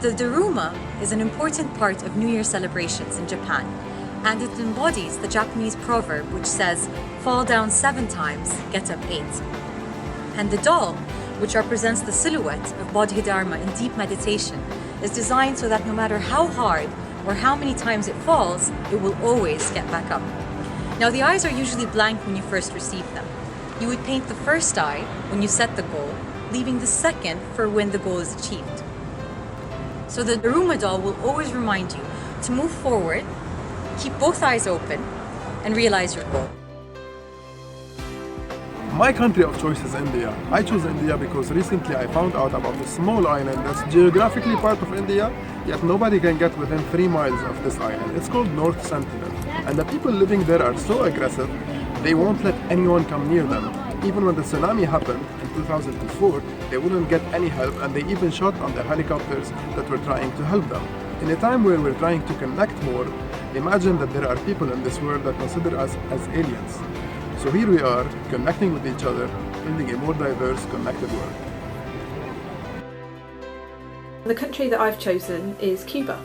The daruma is an important part of New Year celebrations in Japan, and it embodies the Japanese proverb which says, "Fall down 7 times, get up 8." And the doll, which represents the silhouette of Bodhidharma in deep meditation, is designed so that no matter how hard or how many times it falls, it will always get back up. Now, the eyes are usually blank when you first receive them. You would paint the first eye when you set the goal, leaving the second for when the goal is achieved. So the daruma doll will always remind you to move forward, keep both eyes open, and realize your goal. My country of choice is India. I chose India because recently I found out about a small island that's geographically part of India, yet nobody can get within 3 miles of this island. It's called North Sentinel. And the people living there are so aggressive, they won't let anyone come near them. Even when the tsunami happened in 2004, they wouldn't get any help, and they even shot on the helicopters that were trying to help them. In a time where we're trying to connect more, imagine that there are people in this world that consider us as aliens. So here we are, connecting with each other, building a more diverse, connected world. The country that I've chosen is Cuba.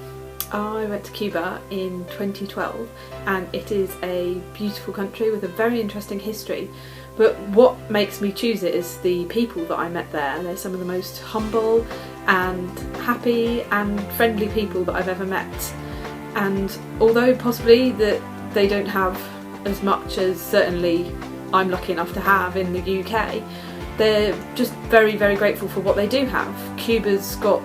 I went to Cuba in 2012 and it is a beautiful country with a very interesting history. But what makes me choose it is the people that I met there. They're some of the most humble and happy and friendly people that I've ever met. And although possibly that they don't have as much as certainly I'm lucky enough to have in the UK, they're just very, very grateful for what they do have. Cuba's got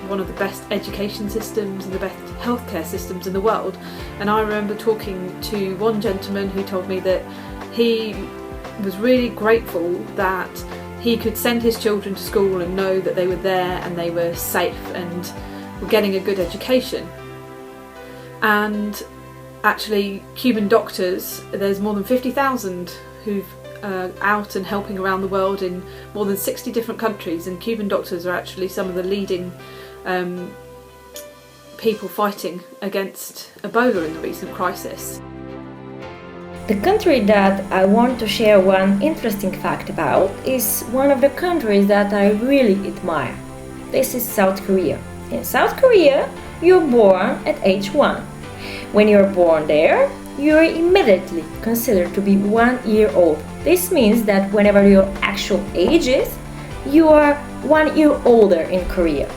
one of the best education systems and the best healthcare systems in the world. And I remember talking to one gentleman who told me that he was really grateful that he could send his children to school and know that they were there and they were safe and were getting a good education. And actually, Cuban doctors, there's more than 50,000 who've out and helping around the world in more than 60 different countries, and Cuban doctors are actually some of the leading people fighting against Ebola in the recent crisis. The country that I want to share one interesting fact about is one of the countries that I really admire. This is South Korea. In South Korea, you're born at age 1. When you're born there, you are immediately considered to be 1 year old. This means that whenever your actual age is, you are 1 year older in Korea.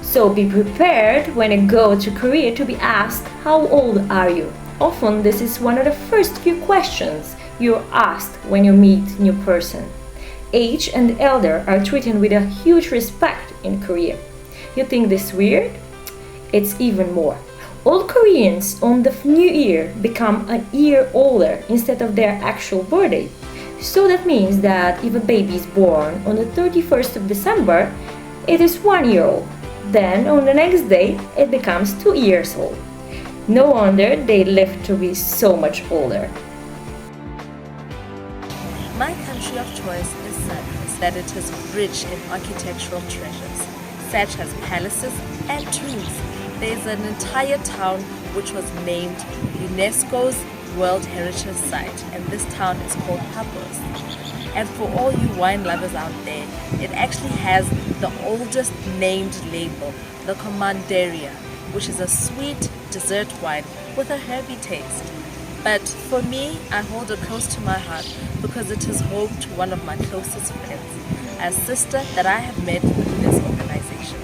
So be prepared when you go to Korea to be asked, how old are you? Often this is one of the first few questions you're asked when you meet a new person. Age and elder are treated with a huge respect in Korea. You think this weird? It's even more. All Koreans on the New Year become a year older instead of their actual birthday. So that means that if a baby is born on the 31st of December, it is 1 year old. Then on the next day, it becomes 2 years old. No wonder they live to be so much older. My country of choice is Cyprus, that it is rich in architectural treasures, such as palaces and tombs. There is an entire town which was named UNESCO's World Heritage Site, and this town is called Paphos. And for all you wine lovers out there, it actually has the oldest named label, the Commanderia, which is a sweet dessert wine with a herby taste. But for me, I hold it close to my heart because it is home to one of my closest friends, a sister that I have met within this organization.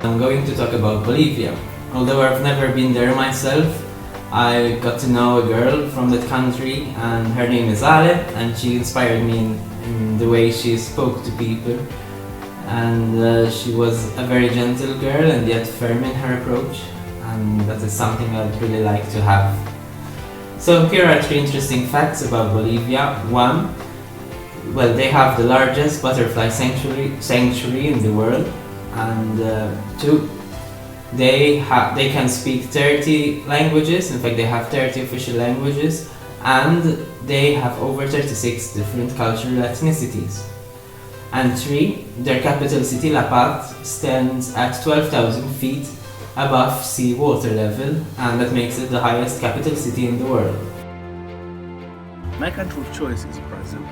I'm going to talk about Bolivia. Although I've never been there myself, I got to know a girl from that country, and her name is Ale, and she inspired me in the way she spoke to people. And she was a very gentle girl and yet firm in her approach, and that is something I'd really like to have. So here are 3 interesting facts about Bolivia. 1, well, they have the largest butterfly sanctuary in the world, and 2, they can speak 30 languages. In fact, they have 30 official languages, and they have over 36 different cultural ethnicities. And 3, their capital city, La Paz, stands at 12,000 feet above sea water level, and that makes it the highest capital city in the world. My country of choice is Brazil,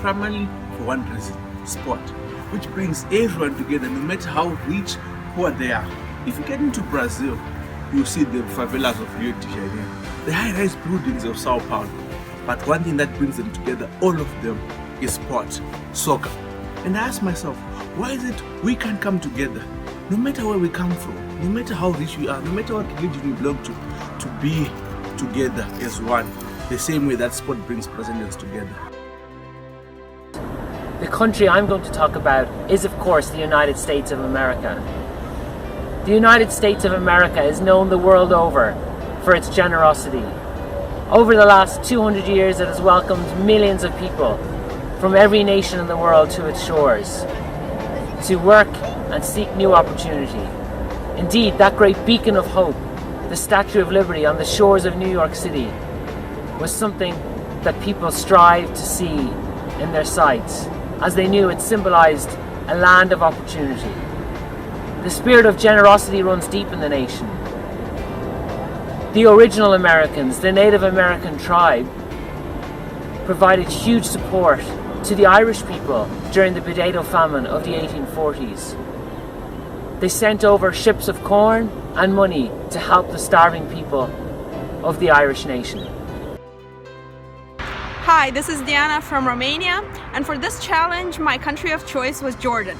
primarily for one reason, sport. which brings everyone together, no matter how rich, poor they are. If you get into Brazil, you see the favelas of Rio de Janeiro, the high-rise buildings of Sao Paulo. But one thing that brings them together, all of them, is sport, soccer. And I ask myself, why is it we can't come together? No matter where we come from, no matter how rich we are, no matter what religion we belong to be together as one, the same way that sport brings Brazilians together. The country I'm going to talk about is, of course, the United States of America. The United States of America is known the world over for its generosity. Over the last 200 years, it has welcomed millions of people from every nation in the world to its shores to work and seek new opportunity. Indeed, that great beacon of hope, the Statue of Liberty on the shores of New York City, was something that people strived to see in their sights, as they knew it symbolized a land of opportunity. The spirit of generosity runs deep in the nation. The original Americans, the Native American tribe, provided huge support to the Irish people during the potato famine of the 1840s. They sent over ships of corn and money to help the starving people of the Irish nation. Hi, this is Diana from Romania, and for this challenge my country of choice was Jordan.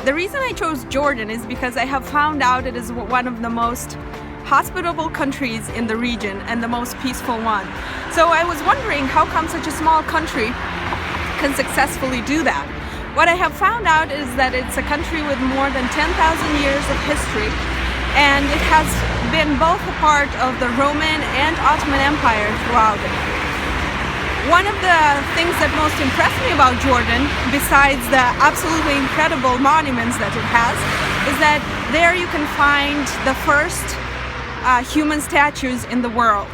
The reason I chose Jordan is because I have found out it is one of the most hospitable countries in the region and the most peaceful one. So I was wondering how come such a small country can successfully do that. What I have found out is that it's a country with more than 10,000 years of history, and it has been both a part of the Roman and Ottoman Empire throughout it. One of the things that most impressed me about Jordan, besides the absolutely incredible monuments that it has, is that there you can find the first human statues in the world.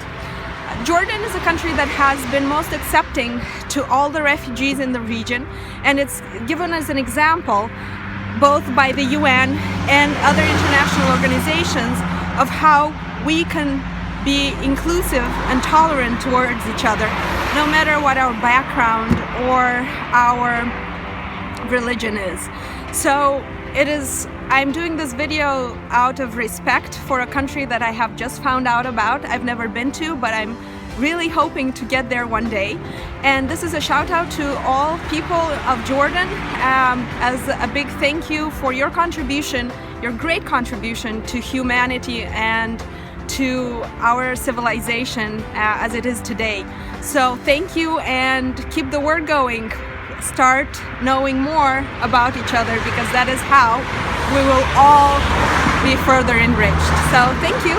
Jordan is a country that has been most accepting to all the refugees in the region, and it's given as an example both by the UN and other international organizations of how we can be inclusive and tolerant towards each other, no matter what our background or our religion is. So I'm doing this video out of respect for a country that I have just found out about. I've never been to, but I'm really hoping to get there one day. And this is a shout out to all people of Jordan as a big thank you for your contribution, your great contribution to humanity and to our civilization as it is today. So thank you, and keep the word going. Start knowing more about each other, because that is how we will all be further enriched. So thank you.